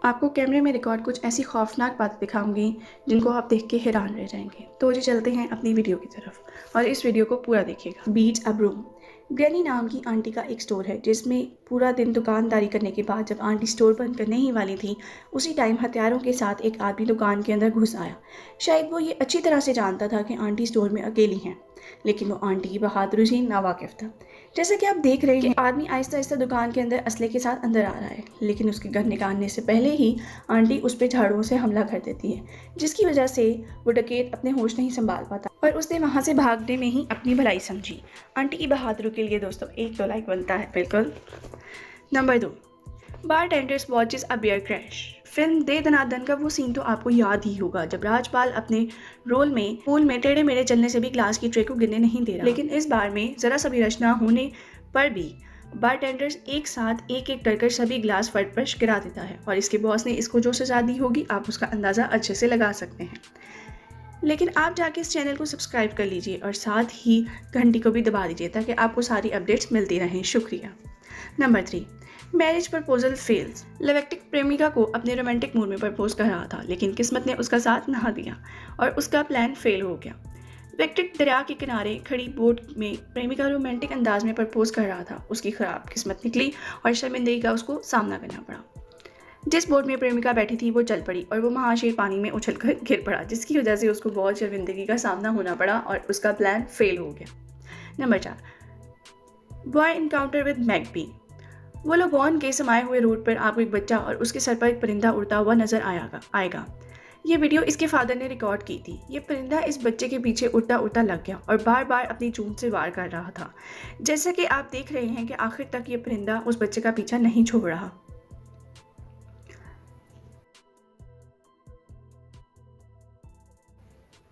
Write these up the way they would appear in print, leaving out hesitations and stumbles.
आपको कैमरे में रिकॉर्ड कुछ ऐसी खौफनाक बातें दिखाऊंगी जिनको आप देख के हैरान रह जाएंगे। तो जी चलते हैं अपनी वीडियो की तरफ और इस वीडियो को पूरा देखिएगा। बीट अ ब्रूम। ग्रैनी नाम की आंटी का एक स्टोर है जिसमें पूरा दिन दुकानदारी करने के बाद जब आंटी स्टोर बंद करने ही वाली थी उसी टाइम हथियारों के साथ एक आदमी दुकान के अंदर घुस आया। शायद वो ये अच्छी तरह से जानता था कि आंटी स्टोर में अकेली हैं, लेकिन वो आंटी की बहादुरी से नावाकिफ था। जैसा कि आप देख रहे हैं, आदमी आहिस्ता आहिस्ता दुकान के अंदर असले के साथ अंदर आ रहा है, लेकिन उसके घर निकालने से पहले ही आंटी उस पर झाड़ुओं से हमला कर देती है, जिसकी वजह से वो डकैत अपने होश नहीं संभाल पाता और उसने वहाँ से भागने में ही अपनी भलाई समझी। आंटी की बहादुरी के लिए दोस्तों एक तो लाइक बनता है बिल्कुल। नंबर 2, बारटेंडर्स वॉचेस अ बियर क्रैश। फिल्म दे दनादन का वो सीन तो आपको याद ही होगा जब राजपाल अपने रोल में पूल में टेढ़े मेढ़े चलने से भी ग्लास की ट्रे को गिरने नहीं दे रहा, लेकिन इस बार में जरा सा भी रश ना होने पर भी बारटेंडर्स एक साथ एक एक कर सभी ग्लास फट पर गिरा देता है और इसके बॉस ने इसको जो सजा दी होगी आप उसका अंदाज़ा अच्छे से लगा सकते हैं। लेकिन आप जाके इस चैनल को सब्सक्राइब कर लीजिए और साथ ही घंटी को भी दबा दीजिए ताकि आपको सारी अपडेट्स मिलती रहें। शुक्रिया। Number 3, marriage proposal fails. लवेक्टिक प्रेमिका को अपने रोमांटिक मूड में प्रपोज कर रहा था, लेकिन किस्मत ने उसका साथ ना दिया और उसका प्लान फेल हो गया। वेक्टिक दरिया के किनारे खड़ी बोट में प्रेमिका रोमांटिक अंदाज में प्रपोज कर रहा था। उसकी खराब किस्मत निकली और शर्मिंदगी का उसको सामना करना पड़ा। जिस बोट में प्रेमिका बैठी थी वो चल पड़ी और वो महाशय पानी में उछलकर गिर पड़ा, जिसकी वजह से उसको बहुत शर्मिंदगी का सामना होना पड़ा और उसका प्लान फेल हो गया। Number 4, boy encounter with magpie. वो लोगोन के समाये हुए रोड पर आपको एक बच्चा और उसके सर पर एक परिंदा उड़ता हुआ नजर आएगा। ये वीडियो इसके फादर ने रिकॉर्ड की थी। ये परिंदा इस बच्चे के पीछे उड़ता उड़ता लग गया और बार बार अपनी चोंच से वार कर रहा था। जैसा कि आप देख रहे हैं कि आखिर तक ये परिंदा उस बच्चे का पीछा नहीं छोड़ रहा।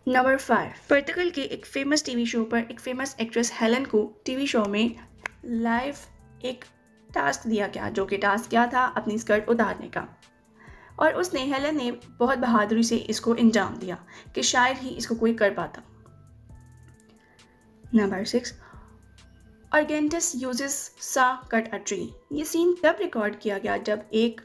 नंबर 5, पर्तगल के एक फेमस टीवी शो पर एक फेमस एक्ट्रेस हेलन को टीवी शो में लाइव एक टास्क दिया गया, जो कि टास्क क्या था, अपनी स्कर्ट उतारने का। और उसने हेलन ने बहुत बहादुरी से इसको अंजाम दिया कि शायद ही इसको कोई कर पाता। नंबर 6, आर्गेंटस यूजेस सा कट अ ट्री। ये सीन तब रिकॉर्ड किया गया जब एक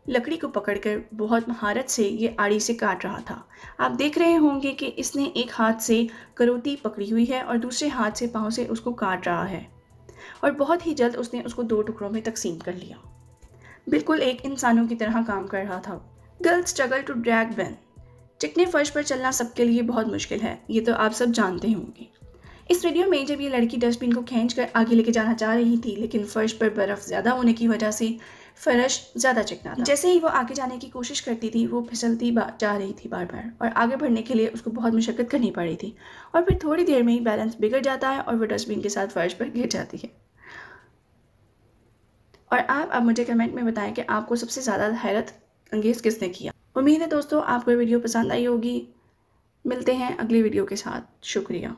लकड़ी को पकड़कर बहुत महारत से ये आड़ी से काट रहा था। आप देख रहे होंगे कि इसने एक हाथ से करोती पकड़ी हुई है और दूसरे हाथ से पाँव से उसको काट रहा है और बहुत ही जल्द उसने उसको 2 टुकड़ों में तकसीम कर लिया। बिल्कुल एक इंसानों की तरह काम कर रहा था। Girl struggle to drag ban. चिकने फर्श पर चलना सबके लिए बहुत मुश्किल है, ये तो आप सब जानते होंगे। इस वीडियो में जब ये लड़की डस्टबिन को खींचकर आगे लेके जाना चाह रही थी, लेकिन फर्श पर बर्फ ज़्यादा होने की वजह से फर्श ज़्यादा चिकना था। जैसे ही वो आगे जाने की कोशिश करती थी वो फिसलती जा रही थी बार बार और आगे बढ़ने के लिए उसको बहुत मुशक्कत करनी पड़ी थी और फिर थोड़ी देर में ही बैलेंस बिगड़ जाता है और वो डस्टबिन के साथ फर्श पर गिर जाती है। और आप अब मुझे कमेंट में बताएं कि आपको सबसे ज़्यादा हैरत अंगेज़ किसने किया। उम्मीद है दोस्तों आपको वीडियो पसंद आई होगी। मिलते हैं अगली वीडियो के साथ। शुक्रिया।